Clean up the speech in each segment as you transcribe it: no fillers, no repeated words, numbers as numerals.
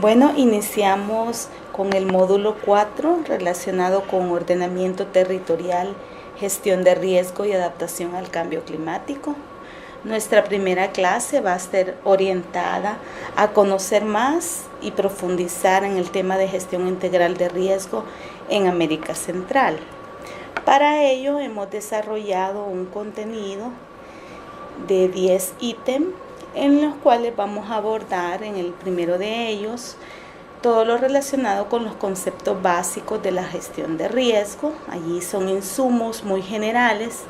Bueno, iniciamos con el módulo 4 relacionado con ordenamiento territorial, gestión de riesgo y adaptación al cambio climático. Nuestra primera clase va a ser orientada a conocer más y profundizar en el tema de gestión integral de riesgo en América Central. Para ello hemos desarrollado un contenido de 10 ítems en los cuales vamos a abordar en el primero de ellos todo lo relacionado con los conceptos básicos de la gestión de riesgo. Allí son insumos muy generales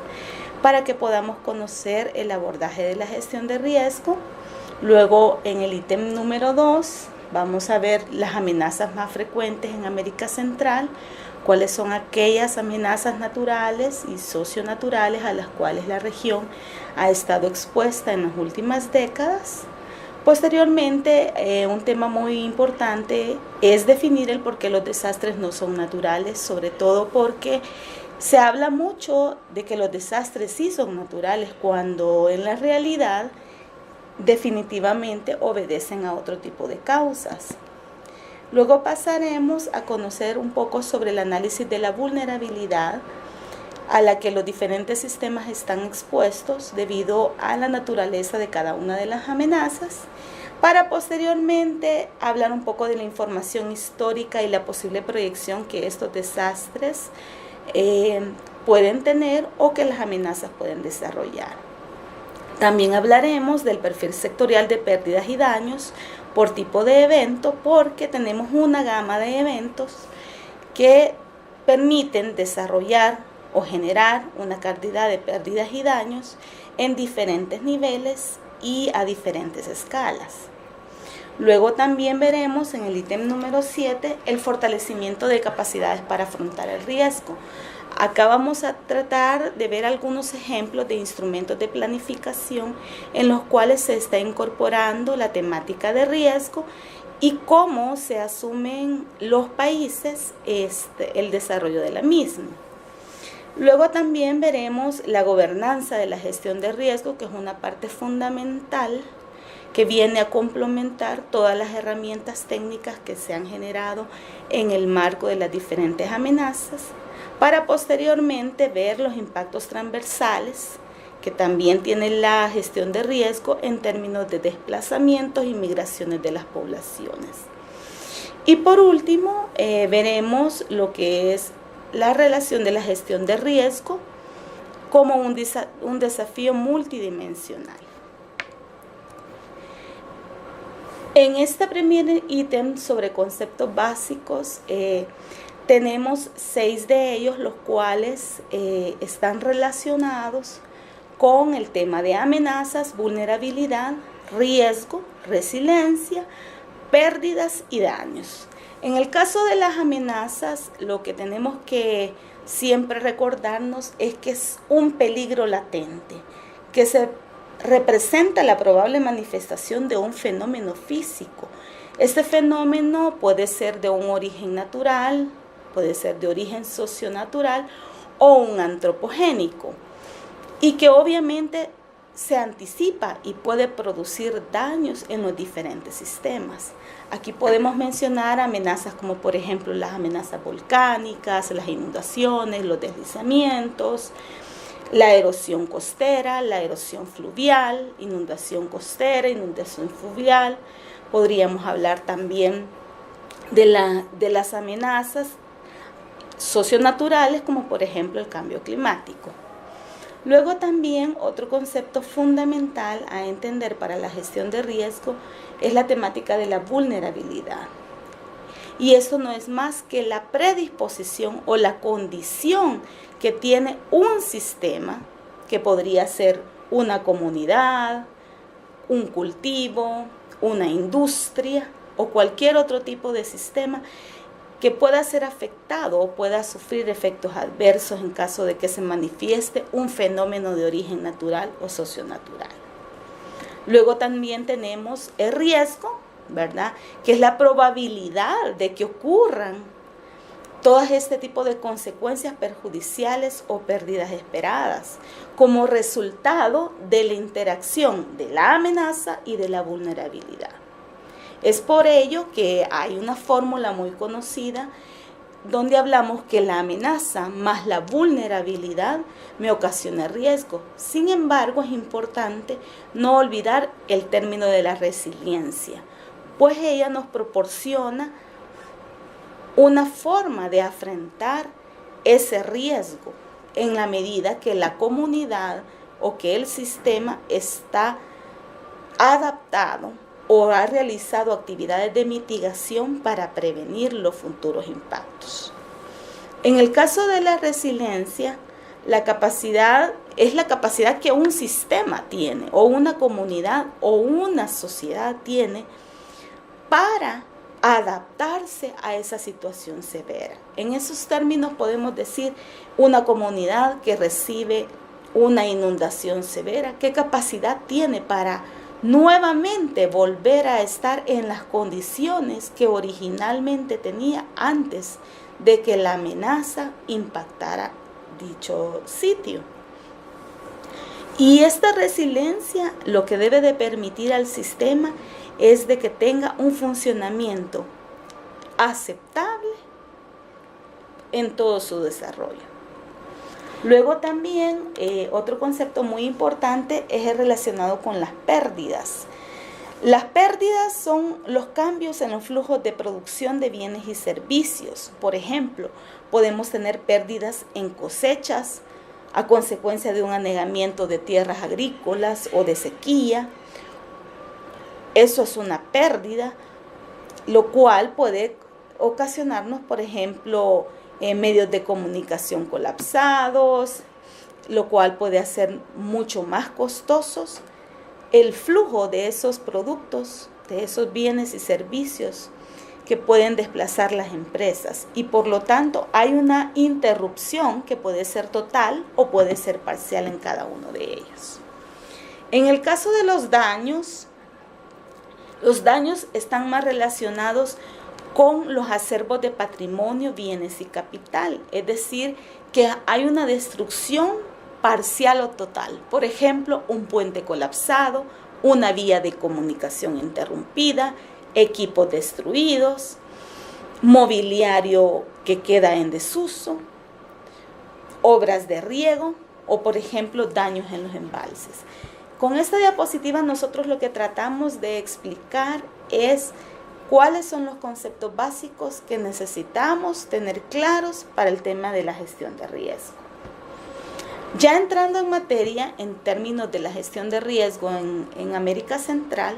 para que podamos conocer el abordaje de la gestión de riesgo. Luego, en el ítem número 2, vamos a ver las amenazas más frecuentes en América Central, cuáles son aquellas amenazas naturales y socionaturales a las cuales la región ha estado expuesta en las últimas décadas. Posteriormente, un tema muy importante es definir el por qué los desastres no son naturales, sobre todo porque se habla mucho de que los desastres sí son naturales, cuando en la realidad definitivamente obedecen a otro tipo de causas. Luego pasaremos a conocer un poco sobre el análisis de la vulnerabilidad a la que los diferentes sistemas están expuestos debido a la naturaleza de cada una de las amenazas, para posteriormente hablar un poco de la información histórica y la posible proyección que estos desastres pueden tener o que las amenazas pueden desarrollar. También hablaremos del perfil sectorial de pérdidas y daños por tipo de evento, porque tenemos una gama de eventos que permiten desarrollar o generar una cantidad de pérdidas y daños en diferentes niveles y a diferentes escalas. Luego también veremos en el ítem número 7 el fortalecimiento de capacidades para afrontar el riesgo. Acá vamos a tratar de ver algunos ejemplos de instrumentos de planificación en los cuales se está incorporando la temática de riesgo y cómo se asumen los países el desarrollo de la misma. Luego también veremos la gobernanza de la gestión de riesgo, que es una parte fundamental que viene a complementar todas las herramientas técnicas que se han generado en el marco de las diferentes amenazas, para posteriormente ver los impactos transversales que también tiene la gestión de riesgo en términos de desplazamientos y migraciones de las poblaciones. Y por último, veremos lo que es la relación de la gestión de riesgo como un desafío multidimensional. En este primer ítem sobre conceptos básicos, tenemos 6 de ellos, los cuales están relacionados con el tema de amenazas, vulnerabilidad, riesgo, resiliencia, pérdidas y daños. En el caso de las amenazas, lo que tenemos que siempre recordarnos es que es un peligro latente, que se representa la probable manifestación de un fenómeno físico. Este fenómeno puede ser de un origen natural, puede ser de origen socionatural o un antropogénico, y que obviamente se anticipa y puede producir daños en los diferentes sistemas. Aquí podemos mencionar amenazas como por ejemplo las amenazas volcánicas, las inundaciones, los deslizamientos, la erosión costera, la erosión fluvial, inundación costera, inundación fluvial. Podríamos hablar también de las amenazas socionaturales, como por ejemplo el cambio climático. Luego también otro concepto fundamental a entender para la gestión de riesgo es la temática de la vulnerabilidad. Y eso no es más que la predisposición o la condición que tiene un sistema, que podría ser una comunidad, un cultivo, una industria o cualquier otro tipo de sistema, que pueda ser afectado o pueda sufrir efectos adversos en caso de que se manifieste un fenómeno de origen natural o socionatural. Luego también tenemos el riesgo, ¿verdad?, que es la probabilidad de que ocurran todo este tipo de consecuencias perjudiciales o pérdidas esperadas como resultado de la interacción de la amenaza y de la vulnerabilidad. Es por ello que hay una fórmula muy conocida donde hablamos que la amenaza más la vulnerabilidad me ocasiona riesgo. Sin embargo, es importante no olvidar el término de la resiliencia, pues ella nos proporciona una forma de afrontar ese riesgo en la medida que la comunidad o que el sistema está adaptado o ha realizado actividades de mitigación para prevenir los futuros impactos. En el caso de la resiliencia, la capacidad es la capacidad que un sistema tiene, o una comunidad, o una sociedad tiene para adaptarse a esa situación severa. En esos términos podemos decir una comunidad que recibe una inundación severa, ¿qué capacidad tiene para nuevamente volver a estar en las condiciones que originalmente tenía antes de que la amenaza impactara dicho sitio? Y esta resiliencia lo que debe de permitir al sistema es de que tenga un funcionamiento aceptable en todo su desarrollo. Luego también otro concepto muy importante es el relacionado con las pérdidas. Las pérdidas son los cambios en los flujos de producción de bienes y servicios. Por ejemplo, podemos tener pérdidas en cosechas a consecuencia de un anegamiento de tierras agrícolas o de sequía. Eso es una pérdida, lo cual puede ocasionarnos, por ejemplo, medios de comunicación colapsados, lo cual puede hacer mucho más costosos el flujo de esos productos, de esos bienes y servicios que pueden desplazar las empresas. Y por lo tanto hay una interrupción que puede ser total o puede ser parcial en cada uno de ellos. En el caso de los daños están más relacionados con los acervos de patrimonio, bienes y capital. Es decir, que hay una destrucción parcial o total. Por ejemplo, un puente colapsado, una vía de comunicación interrumpida, equipos destruidos, mobiliario que queda en desuso, obras de riego o, por ejemplo, daños en los embalses. Con esta diapositiva nosotros lo que tratamos de explicar es cuáles son los conceptos básicos que necesitamos tener claros para el tema de la gestión de riesgo. Ya entrando en materia, en términos de la gestión de riesgo en América Central,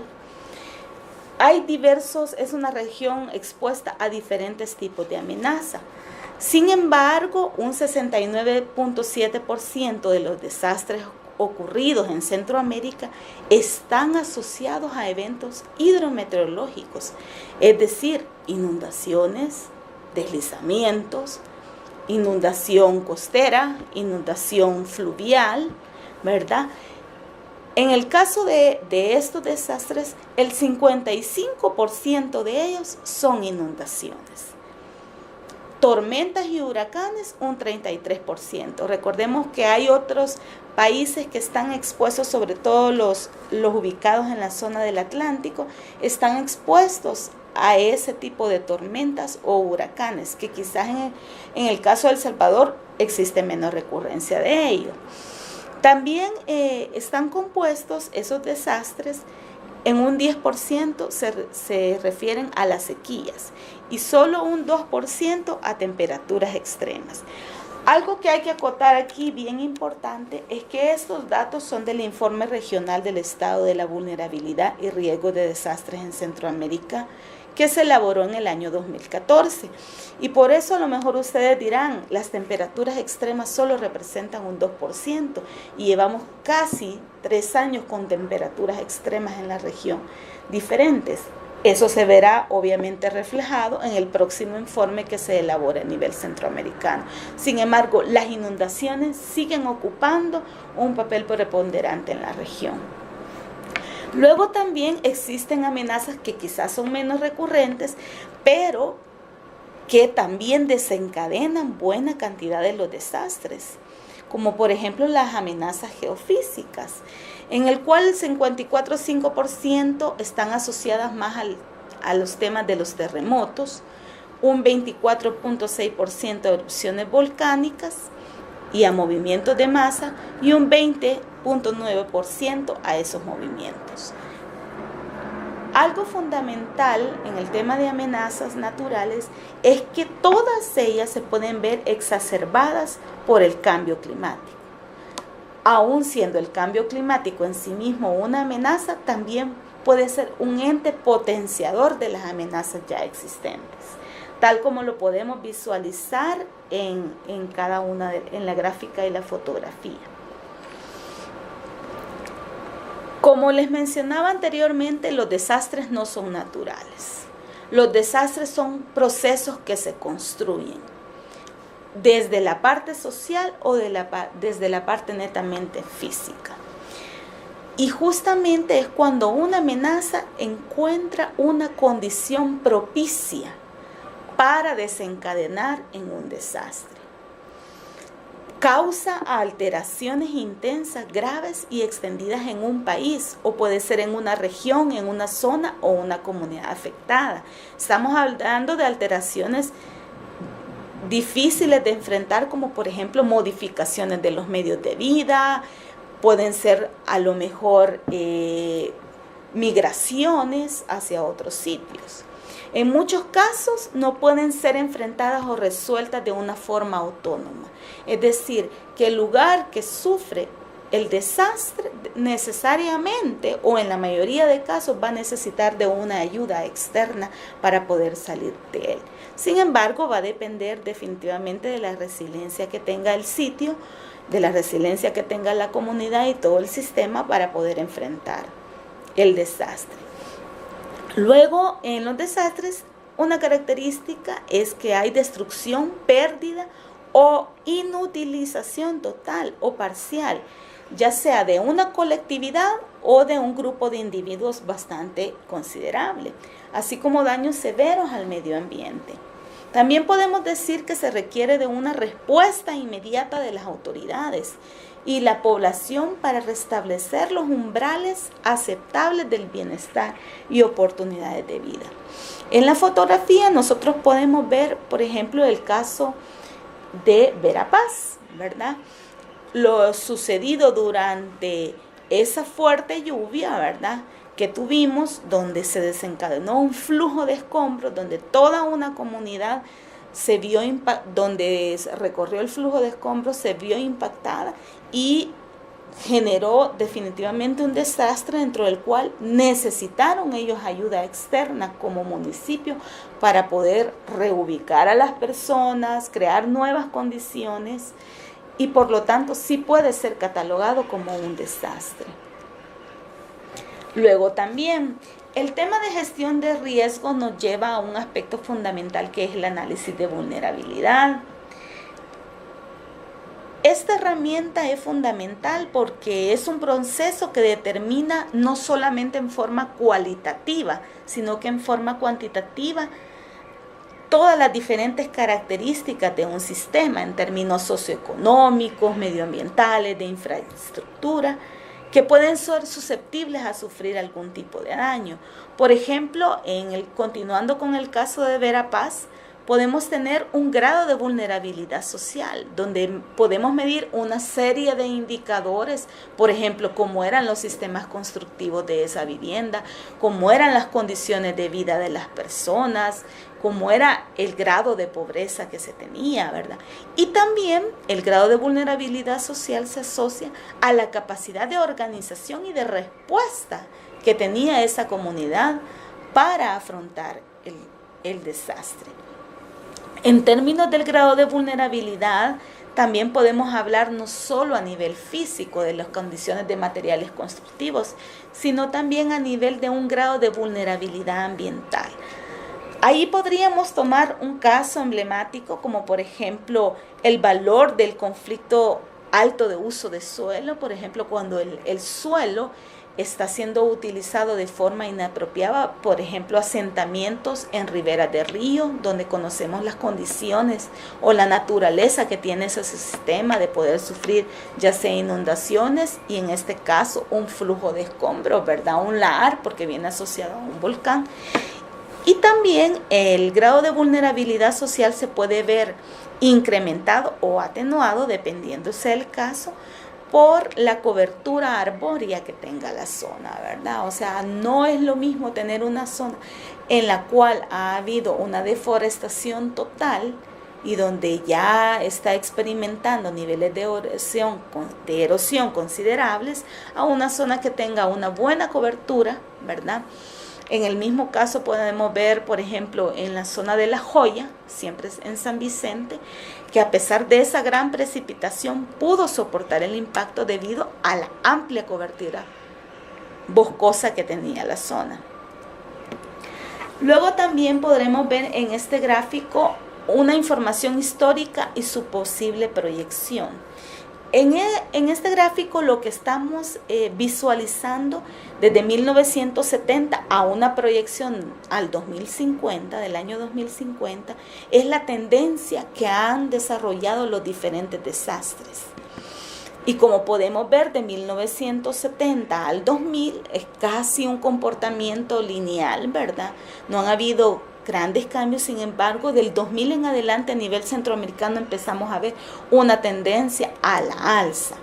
es una región expuesta a diferentes tipos de amenaza. Sin embargo, un 69.7% de los desastres ocurridos en Centroamérica están asociados a eventos hidrometeorológicos, es decir, inundaciones, deslizamientos, inundación costera, inundación fluvial, ¿verdad? En el caso de estos desastres, el 55% de ellos son inundaciones. Tormentas y huracanes, un 33%. Recordemos que hay otros países que están expuestos, sobre todo los ubicados en la zona del Atlántico, están expuestos a ese tipo de tormentas o huracanes, que quizás en el caso de El Salvador existe menos recurrencia de ello. También están compuestos esos desastres, en un 10% se refieren a las sequías y solo un 2% a temperaturas extremas. Algo que hay que acotar aquí bien importante es que estos datos son del Informe Regional del Estado de la Vulnerabilidad y Riesgo de Desastres en Centroamérica, que se elaboró en el año 2014. Y por eso a lo mejor ustedes dirán, las temperaturas extremas solo representan un 2% y llevamos casi 3 años con temperaturas extremas en la región diferentes. Eso se verá obviamente reflejado en el próximo informe que se elabore a nivel centroamericano. Sin embargo, las inundaciones siguen ocupando un papel preponderante en la región. Luego también existen amenazas que quizás son menos recurrentes, pero que también desencadenan buena cantidad de los desastres, como por ejemplo las amenazas geofísicas, en el cual el 54,5% están asociadas más a los temas de los terremotos, un 24.6% a erupciones volcánicas y a movimientos de masa, y un 20.9% a esos movimientos. Algo fundamental en el tema de amenazas naturales es que todas ellas se pueden ver exacerbadas por el cambio climático. Aún siendo el cambio climático en sí mismo una amenaza, también puede ser un ente potenciador de las amenazas ya existentes, tal como lo podemos visualizar en cada una en la gráfica y la fotografía. Como les mencionaba anteriormente, los desastres no son naturales. Los desastres son procesos que se construyen desde la parte social o desde la parte netamente física. Y justamente es cuando una amenaza encuentra una condición propicia para desencadenar en un desastre. Causa alteraciones intensas, graves y extendidas en un país, o puede ser en una región, en una zona o una comunidad afectada. Estamos hablando de alteraciones difíciles de enfrentar, como por ejemplo modificaciones de los medios de vida, pueden ser a lo mejor migraciones hacia otros sitios. En muchos casos no pueden ser enfrentadas o resueltas de una forma autónoma. Es decir, que el lugar que sufre el desastre necesariamente o en la mayoría de casos va a necesitar de una ayuda externa para poder salir de él. Sin embargo, va a depender definitivamente de la resiliencia que tenga el sitio, de la resiliencia que tenga la comunidad y todo el sistema para poder enfrentar el desastre. Luego, en los desastres, una característica es que hay destrucción, pérdida o inutilización total o parcial, ya sea de una colectividad o de un grupo de individuos bastante considerable, así como daños severos al medio ambiente. También podemos decir que se requiere de una respuesta inmediata de las autoridades y la población para restablecer los umbrales aceptables del bienestar y oportunidades de vida. En la fotografía nosotros podemos ver, por ejemplo, el caso de Verapaz, ¿verdad? Lo sucedido durante esa fuerte lluvia, ¿verdad?, que tuvimos, donde se desencadenó un flujo de escombros, donde toda una comunidad se vio donde recorrió el flujo de escombros, se vio impactada y generó definitivamente un desastre dentro del cual necesitaron ellos ayuda externa como municipio para poder reubicar a las personas, crear nuevas condiciones y por lo tanto sí puede ser catalogado como un desastre. Luego también el tema de gestión de riesgo nos lleva a un aspecto fundamental que es el análisis de vulnerabilidad. Esta herramienta es fundamental porque es un proceso que determina no solamente en forma cualitativa, sino que en forma cuantitativa todas las diferentes características de un sistema en términos socioeconómicos, medioambientales, de infraestructura, que pueden ser susceptibles a sufrir algún tipo de daño. Por ejemplo, continuando con el caso de Verapaz, podemos tener un grado de vulnerabilidad social, donde podemos medir una serie de indicadores, por ejemplo, cómo eran los sistemas constructivos de esa vivienda, cómo eran las condiciones de vida de las personas, cómo era el grado de pobreza que se tenía, ¿verdad? Y también el grado de vulnerabilidad social se asocia a la capacidad de organización y de respuesta que tenía esa comunidad para afrontar el desastre. En términos del grado de vulnerabilidad, también podemos hablar no solo a nivel físico de las condiciones de materiales constructivos, sino también a nivel de un grado de vulnerabilidad ambiental. Ahí podríamos tomar un caso emblemático como por ejemplo el valor del conflicto alto de uso de suelo, por ejemplo cuando el suelo está siendo utilizado de forma inapropiada, por ejemplo asentamientos en riberas de río, donde conocemos las condiciones o la naturaleza que tiene ese sistema de poder sufrir ya sea inundaciones y en este caso un flujo de escombros, ¿verdad? Un lahar porque viene asociado a un volcán. Y también el grado de vulnerabilidad social se puede ver incrementado o atenuado, dependiendo sea el caso, por la cobertura arbórea que tenga la zona, ¿verdad? O sea, no es lo mismo tener una zona en la cual ha habido una deforestación total y donde ya está experimentando niveles de erosión considerables, a una zona que tenga una buena cobertura, ¿verdad? En el mismo caso podemos ver, por ejemplo, en la zona de La Joya, siempre en San Vicente, que a pesar de esa gran precipitación pudo soportar el impacto debido a la amplia cobertura boscosa que tenía la zona. Luego también podremos ver en este gráfico una información histórica y su posible proyección. En este gráfico lo que estamos visualizando desde 1970 a una proyección al 2050, del año 2050, es la tendencia que han desarrollado los diferentes desastres. Y como podemos ver, de 1970 al 2000 es casi un comportamiento lineal, ¿verdad? No han habido grandes cambios, sin embargo, del 2000 en adelante a nivel centroamericano empezamos a ver una tendencia a la alza.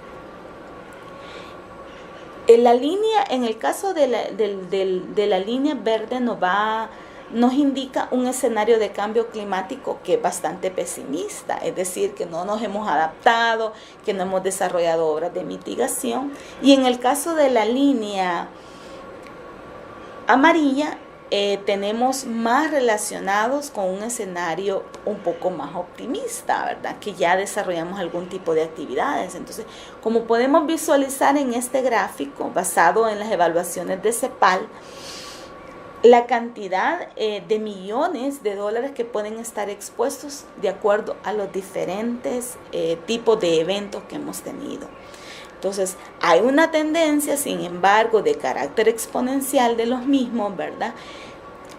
En la línea, en el caso de la línea verde nos indica un escenario de cambio climático que es bastante pesimista, es decir, que no nos hemos adaptado, que no hemos desarrollado obras de mitigación. Y en el caso de la línea amarilla, tenemos más relacionados con un escenario un poco más optimista, ¿verdad? Que ya desarrollamos algún tipo de actividades. Entonces, como podemos visualizar en este gráfico, basado en las evaluaciones de CEPAL, la cantidad de millones de dólares que pueden estar expuestos de acuerdo a los diferentes tipos de eventos que hemos tenido. Entonces, hay una tendencia, sin embargo, de carácter exponencial de los mismos, ¿verdad?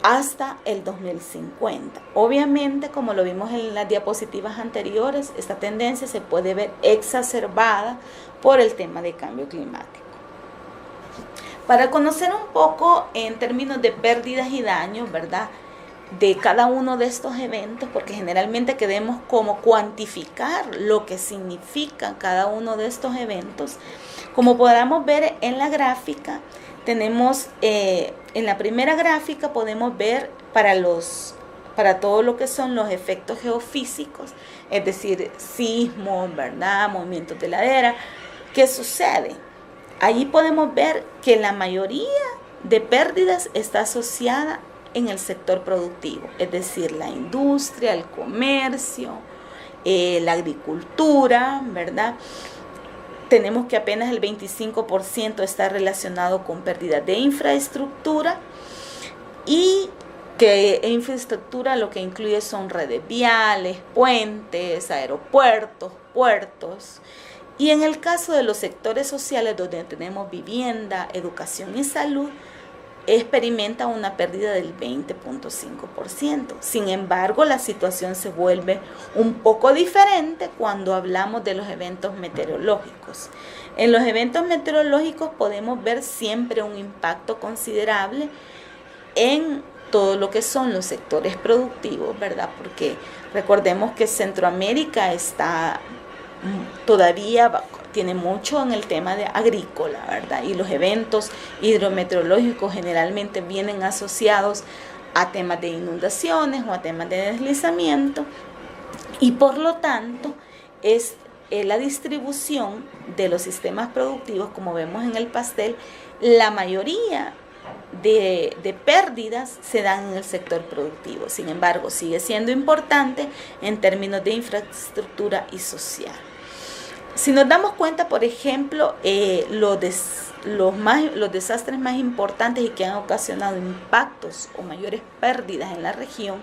Hasta el 2050. Obviamente, como lo vimos en las diapositivas anteriores, esta tendencia se puede ver exacerbada por el tema de cambio climático. Para conocer un poco en términos de pérdidas y daños, ¿verdad?, de cada uno de estos eventos, porque generalmente queremos como cuantificar lo que significan cada uno de estos eventos. Como podamos ver en la gráfica, tenemos en la primera gráfica podemos ver para todo lo que son los efectos geofísicos, es decir, sismos, ¿verdad?, movimientos de ladera. ¿Qué sucede? Allí podemos ver que la mayoría de pérdidas está asociada en el sector productivo, es decir, la industria, el comercio, la agricultura, ¿verdad? Tenemos que apenas el 25% está relacionado con pérdidas de infraestructura, y que infraestructura lo que incluye son redes viales, puentes, aeropuertos, puertos. Y en el caso de los sectores sociales donde tenemos vivienda, educación y salud, experimenta una pérdida del 20.5%. Sin embargo, la situación se vuelve un poco diferente cuando hablamos de los eventos meteorológicos. En los eventos meteorológicos podemos ver siempre un impacto considerable en todo lo que son los sectores productivos, ¿verdad? Porque recordemos que Centroamérica todavía tiene mucho en el tema de agrícola, ¿verdad? Y los eventos hidrometeorológicos generalmente vienen asociados a temas de inundaciones o a temas de deslizamiento, y por lo tanto es la distribución de los sistemas productivos, como vemos en el pastel, la mayoría de pérdidas se dan en el sector productivo. Sin embargo, sigue siendo importante en términos de infraestructura y social. Si nos damos cuenta, por ejemplo, los desastres más importantes y que han ocasionado impactos o mayores pérdidas en la región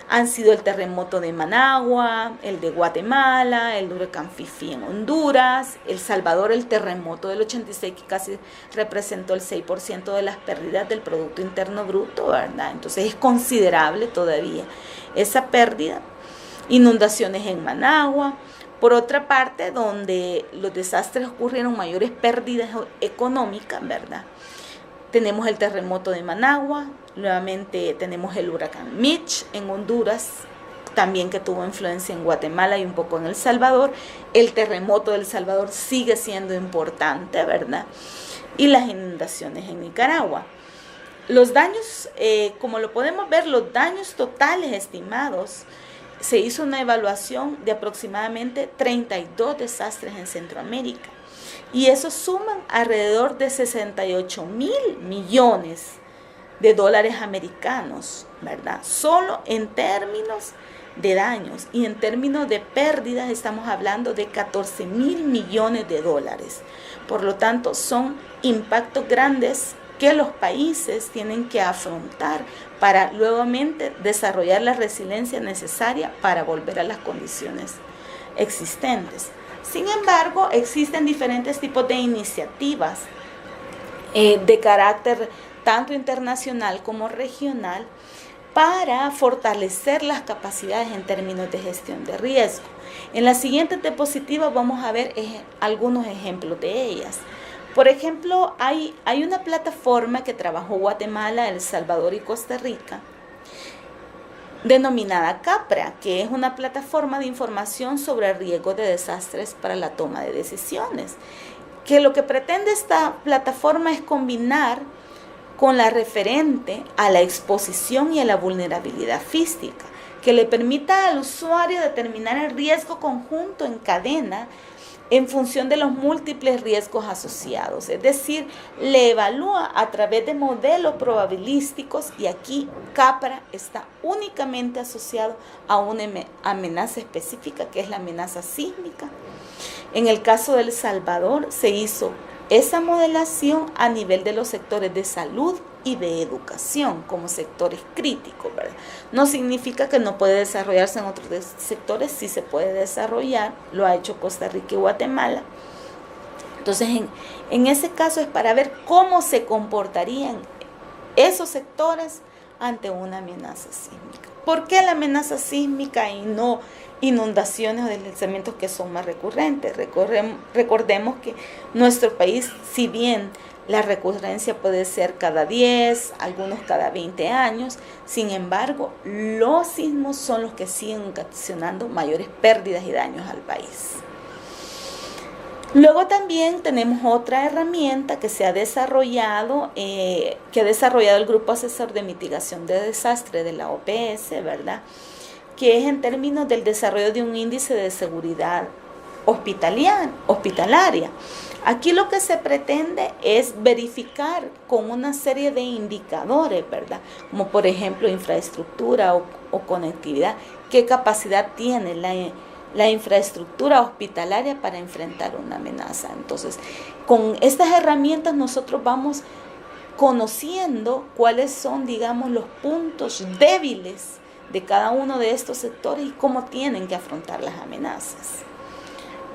han sido el terremoto de Managua, el de Guatemala, el huracán Fifi en Honduras, El Salvador, el terremoto del 86, que casi representó el 6% de las pérdidas del Producto Interno Bruto, ¿verdad? Entonces es considerable todavía esa pérdida. Inundaciones en Managua. Por otra parte, donde los desastres ocurrieron mayores pérdidas económicas, ¿verdad? Tenemos el terremoto de Managua, nuevamente tenemos el huracán Mitch en Honduras, también que tuvo influencia en Guatemala y un poco en El Salvador. El terremoto de El Salvador sigue siendo importante, ¿verdad? Y las inundaciones en Nicaragua. Los daños, como lo podemos ver, los daños totales estimados, se hizo una evaluación de aproximadamente 32 desastres en Centroamérica. Y eso suman alrededor de 68.000 millones de dólares americanos, ¿verdad? Solo en términos de daños, y en términos de pérdidas estamos hablando de 14.000 millones de dólares. Por lo tanto, son impactos grandes que los países tienen que afrontar para nuevamente desarrollar la resiliencia necesaria para volver a las condiciones existentes. Sin embargo, existen diferentes tipos de iniciativas de carácter tanto internacional como regional para fortalecer las capacidades en términos de gestión de riesgo. En la siguiente diapositiva vamos a ver algunos ejemplos de ellas. Por ejemplo, hay una plataforma que trabajó Guatemala, El Salvador y Costa Rica, denominada CAPRA, que es una plataforma de información sobre riesgos de desastres para la toma de decisiones, que lo que pretende esta plataforma es combinar con la referente a la exposición y a la vulnerabilidad física, que le permita al usuario determinar el riesgo conjunto en cadena en función de los múltiples riesgos asociados. Es decir, le evalúa a través de modelos probabilísticos, y aquí CAPRA está únicamente asociado a una amenaza específica, que es la amenaza sísmica. En el caso de El Salvador se hizo esa modelación a nivel de los sectores de salud y de educación como sectores críticos, ¿verdad? No significa que no puede desarrollarse en otros sectores, sí se puede desarrollar, lo ha hecho Costa Rica y Guatemala. Entonces, en ese caso es para ver cómo se comportarían esos sectores ante una amenaza sísmica. ¿Por qué la amenaza sísmica y no inundaciones o deslizamientos que son más recurrentes? Recordemos que nuestro país, si bien la recurrencia puede ser cada 10, algunos cada 20 años, sin embargo, los sismos son los que siguen ocasionando mayores pérdidas y daños al país. Luego también tenemos otra herramienta que se ha desarrollado, el Grupo Asesor de Mitigación de Desastres de la OPS, ¿verdad? Que es en términos del desarrollo de un índice de seguridad hospitalaria. Aquí lo que se pretende es verificar con una serie de indicadores, ¿verdad? Como por ejemplo infraestructura o conectividad, qué capacidad tiene la infraestructura hospitalaria para enfrentar una amenaza. Entonces, con estas herramientas nosotros vamos conociendo cuáles son, digamos, los puntos débiles de cada uno de estos sectores y cómo tienen que afrontar las amenazas.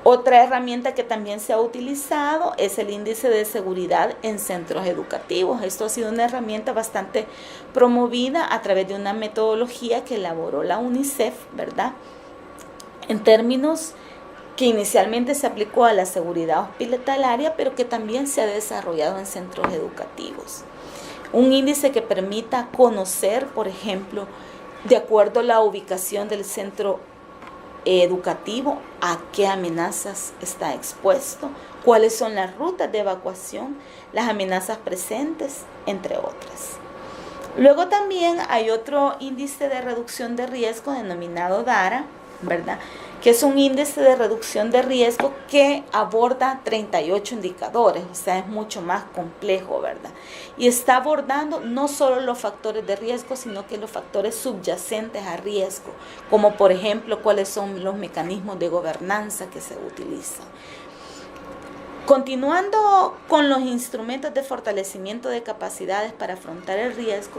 Otra herramienta que también se ha utilizado es el índice de seguridad en centros educativos. Esto ha sido una herramienta bastante promovida a través de una metodología que elaboró la UNICEF, ¿verdad? En términos que inicialmente se aplicó a la seguridad hospitalaria, pero que también se ha desarrollado en centros educativos. Un índice que permita conocer, por ejemplo, de acuerdo a la ubicación del centro educativo, a qué amenazas está expuesto, cuáles son las rutas de evacuación, las amenazas presentes, entre otras. Luego también hay otro índice de reducción de riesgo denominado DARA, ¿verdad? Que es un índice de reducción de riesgo que aborda 38 indicadores, o sea, es mucho más complejo, ¿verdad? Y está abordando no solo los factores de riesgo, sino que los factores subyacentes a riesgo, como por ejemplo, cuáles son los mecanismos de gobernanza que se utilizan. Continuando con los instrumentos de fortalecimiento de capacidades para afrontar el riesgo,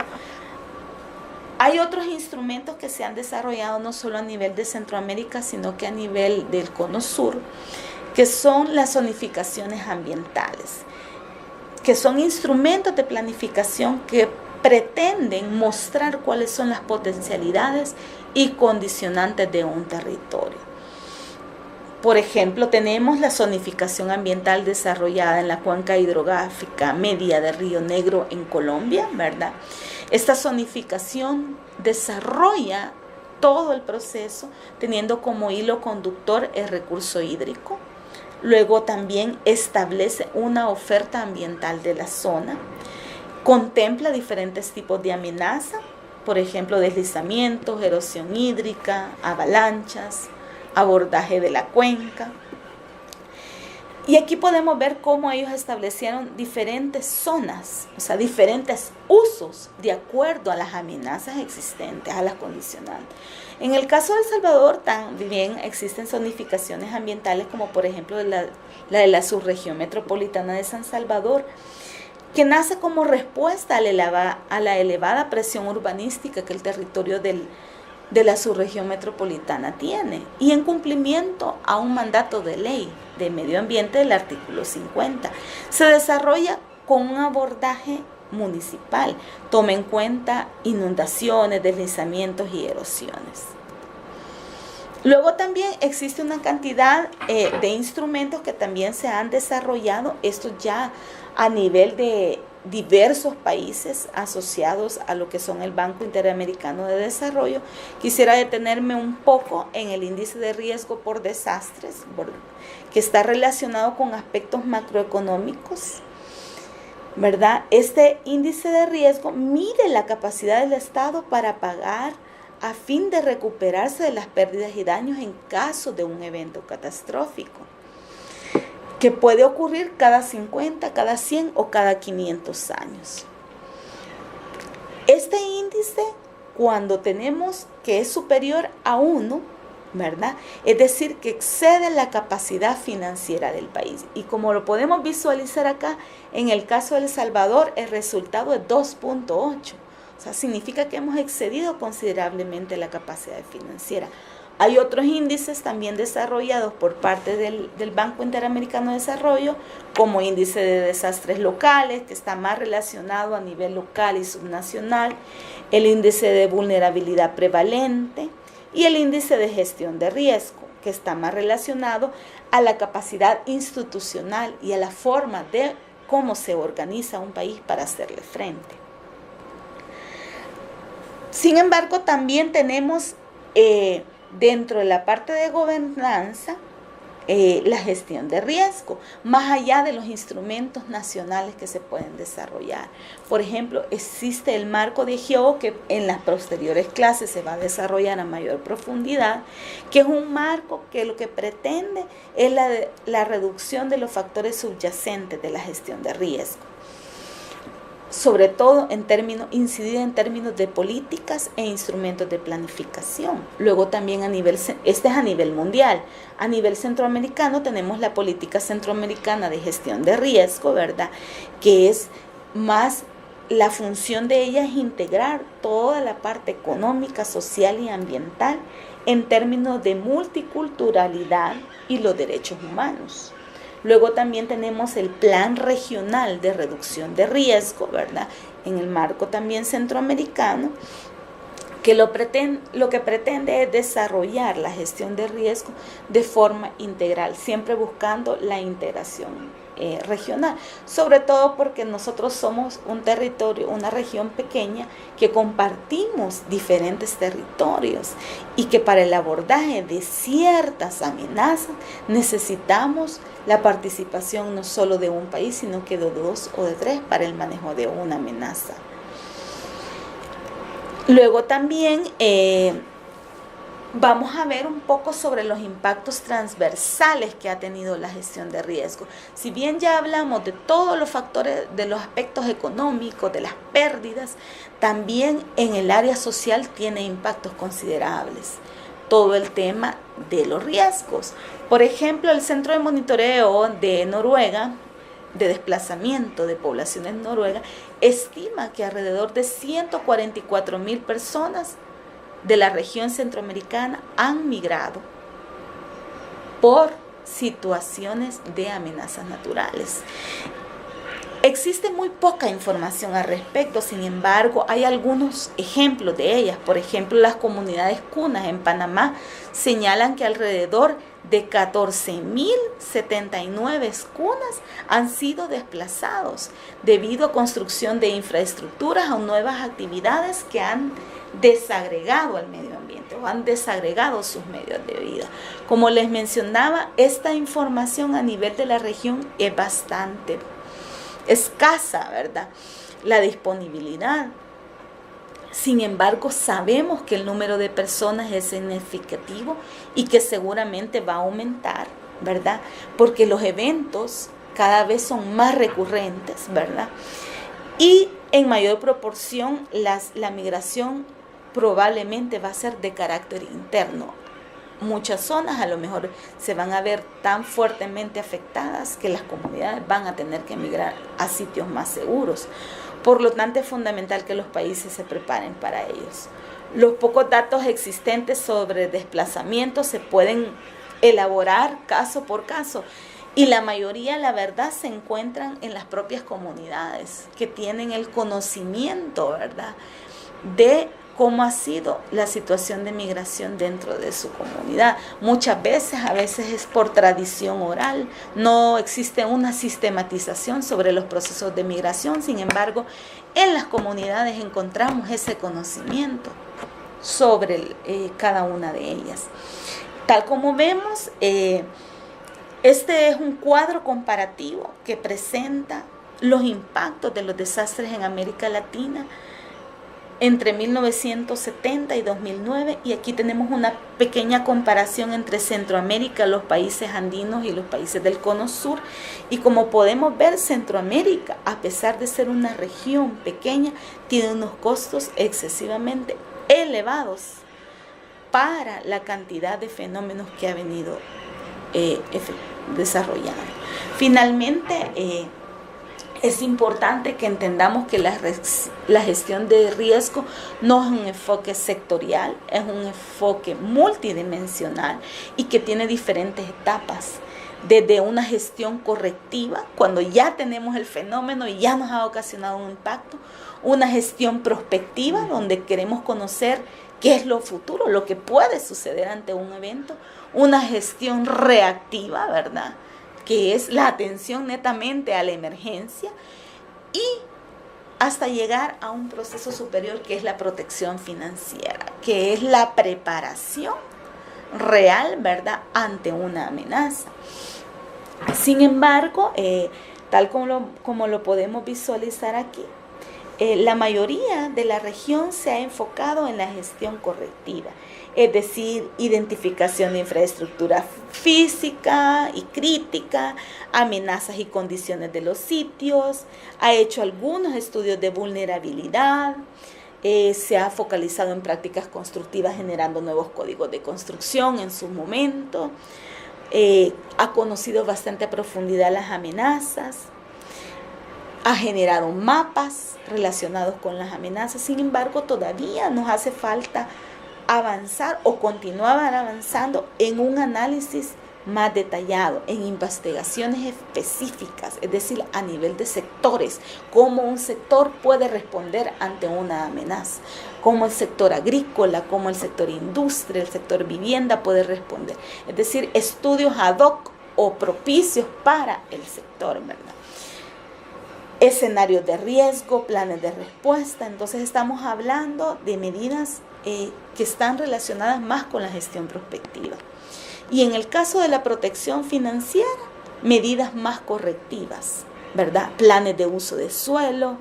hay otros instrumentos que se han desarrollado no solo a nivel de Centroamérica, sino que a nivel del Cono Sur, que son las zonificaciones ambientales, que son instrumentos de planificación que pretenden mostrar cuáles son las potencialidades y condicionantes de un territorio. Por ejemplo, tenemos la zonificación ambiental desarrollada en la cuenca hidrográfica media del Río Negro en Colombia, ¿verdad? Esta zonificación desarrolla todo el proceso teniendo como hilo conductor el recurso hídrico. Luego también establece una oferta ambiental de la zona, contempla diferentes tipos de amenaza, por ejemplo, deslizamientos, erosión hídrica, avalanchas, abordaje de la cuenca. Y aquí podemos ver cómo ellos establecieron diferentes zonas, o sea, diferentes usos de acuerdo a las amenazas existentes, a las condicionantes. En el caso de El Salvador también existen zonificaciones ambientales, como por ejemplo la de la subregión metropolitana de San Salvador, que nace como respuesta a la elevada presión urbanística que el territorio de la subregión metropolitana tiene, y en cumplimiento a un mandato de ley de medio ambiente del artículo 50. Se desarrolla con un abordaje municipal, toma en cuenta inundaciones, deslizamientos y erosiones. Luego también existe una cantidad de instrumentos que también se han desarrollado, esto ya a nivel de diversos países asociados a lo que son el Banco Interamericano de Desarrollo. Quisiera detenerme un poco en el índice de riesgo por desastres, que está relacionado con aspectos macroeconómicos, ¿verdad? Este índice de riesgo mide la capacidad del Estado para pagar a fin de recuperarse de las pérdidas y daños en caso de un evento catastrófico, que puede ocurrir cada 50, cada 100 o cada 500 años. Este índice, cuando tenemos que es superior a 1, ¿verdad? Es decir, que excede la capacidad financiera del país. Y como lo podemos visualizar acá, en el caso de El Salvador, el resultado es 2.8. O sea, significa que hemos excedido considerablemente la capacidad financiera. Hay otros índices también desarrollados por parte del Banco Interamericano de Desarrollo, como índice de desastres locales, que está más relacionado a nivel local y subnacional, el índice de vulnerabilidad prevalente y el índice de gestión de riesgo, que está más relacionado a la capacidad institucional y a la forma de cómo se organiza un país para hacerle frente. Sin embargo, también tenemos dentro de la parte de gobernanza, la gestión de riesgo, más allá de los instrumentos nacionales que se pueden desarrollar. Por ejemplo, existe el marco de GEO, que en las posteriores clases se va a desarrollar a mayor profundidad, que es un marco que lo que pretende es la reducción de los factores subyacentes de la gestión de riesgo. Sobre todo incidir en términos de políticas e instrumentos de planificación. Luego también este es a nivel mundial. A nivel centroamericano tenemos la política centroamericana de gestión de riesgo, ¿verdad? Que es más, la función de ella es integrar toda la parte económica, social y ambiental en términos de multiculturalidad y los derechos humanos. Luego también tenemos el Plan Regional de Reducción de Riesgo, ¿verdad? En el marco también centroamericano, que lo que pretende es desarrollar la gestión de riesgo de forma integral, siempre buscando la integración regional, sobre todo porque nosotros somos un territorio, una región pequeña que compartimos diferentes territorios y que para el abordaje de ciertas amenazas necesitamos la participación no solo de un país, sino que de 2 o de 3 para el manejo de una amenaza. Luego también vamos a ver un poco sobre los impactos transversales que ha tenido la gestión de riesgo. Si bien ya hablamos de todos los factores, de los aspectos económicos, de las pérdidas, también en el área social tiene impactos considerables. Todo el tema de los riesgos. Por ejemplo, el Centro de Monitoreo de Noruega, de desplazamiento de poblaciones noruegas, estima que alrededor de 144,000 personas de la región centroamericana han migrado por situaciones de amenazas naturales. Existe muy poca información al respecto, sin embargo, hay algunos ejemplos de ellas. Por ejemplo, las comunidades cunas en Panamá señalan que alrededor de 14.079 cunas han sido desplazados debido a construcción de infraestructuras o nuevas actividades que han desagregado al medio ambiente o han desagregado sus medios de vida. Como les mencionaba, esta información a nivel de la región es bastante escasa, ¿verdad? La disponibilidad. Sin embargo, sabemos que el número de personas es significativo y que seguramente va a aumentar, ¿verdad? Porque los eventos cada vez son más recurrentes, ¿verdad? Y en mayor proporción la migración probablemente va a ser de carácter interno. Muchas zonas a lo mejor se van a ver tan fuertemente afectadas que las comunidades van a tener que emigrar a sitios más seguros. Por lo tanto, es fundamental que los países se preparen para ellos. Los pocos datos existentes sobre desplazamiento se pueden elaborar caso por caso y la mayoría, la verdad, se encuentran en las propias comunidades que tienen el conocimiento, ¿verdad?, de cómo ha sido la situación de migración dentro de su comunidad. Muchas veces, a veces es por tradición oral, no existe una sistematización sobre los procesos de migración, sin embargo, en las comunidades encontramos ese conocimiento sobre cada una de ellas. Tal como vemos, este es un cuadro comparativo que presenta los impactos de los desastres en América Latina entre 1970 y 2009, y aquí tenemos una pequeña comparación entre Centroamérica, los países andinos y los países del Cono Sur, y como podemos ver, Centroamérica, a pesar de ser una región pequeña, tiene unos costos excesivamente elevados para la cantidad de fenómenos que ha venido desarrollando. Finalmente, es importante que entendamos que la gestión de riesgo no es un enfoque sectorial, es un enfoque multidimensional y que tiene diferentes etapas. Desde una gestión correctiva, cuando ya tenemos el fenómeno y ya nos ha ocasionado un impacto, una gestión prospectiva, donde queremos conocer qué es lo futuro, lo que puede suceder ante un evento, una gestión reactiva, ¿verdad?, que es la atención netamente a la emergencia, y hasta llegar a un proceso superior que es la protección financiera, que es la preparación real, ¿verdad?, ante una amenaza. Sin embargo, tal como lo podemos visualizar aquí, la mayoría de la región se ha enfocado en la gestión correctiva, es decir, identificación de infraestructura física y crítica, amenazas y condiciones de los sitios, ha hecho algunos estudios de vulnerabilidad, se ha focalizado en prácticas constructivas generando nuevos códigos de construcción en su momento, ha conocido bastante a profundidad las amenazas, ha generado mapas relacionados con las amenazas. Sin embargo, todavía nos hace falta avanzar o continuar avanzando en un análisis más detallado, en investigaciones específicas, es decir, a nivel de sectores, cómo un sector puede responder ante una amenaza, cómo el sector agrícola, cómo el sector industria, el sector vivienda puede responder, es decir, estudios ad hoc o propicios para el sector, ¿verdad? Escenarios de riesgo, planes de respuesta. Entonces estamos hablando de medidas que están relacionadas más con la gestión prospectiva. Y en el caso de la protección financiera, medidas más correctivas, ¿verdad? Planes de uso de suelo,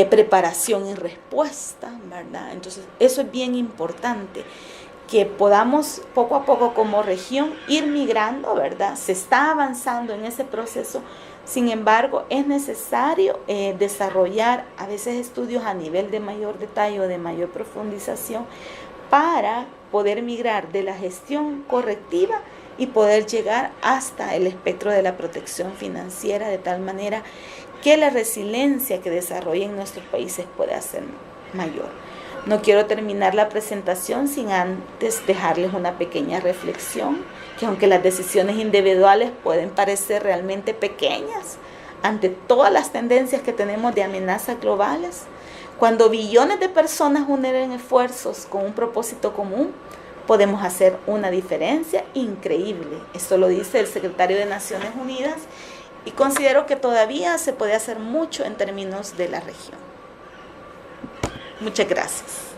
preparación y respuesta, ¿verdad? Entonces eso es bien importante, que podamos poco a poco como región ir migrando, ¿verdad? Se está avanzando en ese proceso. Sin embargo, es necesario desarrollar a veces estudios a nivel de mayor detalle o de mayor profundización para poder migrar de la gestión correctiva y poder llegar hasta el espectro de la protección financiera, de tal manera que la resiliencia que desarrollen nuestros países pueda ser mayor. No quiero terminar la presentación sin antes dejarles una pequeña reflexión, que aunque las decisiones individuales pueden parecer realmente pequeñas, ante todas las tendencias que tenemos de amenazas globales, cuando billones de personas unen esfuerzos con un propósito común, podemos hacer una diferencia increíble. Esto lo dice el secretario de Naciones Unidas y considero que todavía se puede hacer mucho en términos de la región. Muchas gracias.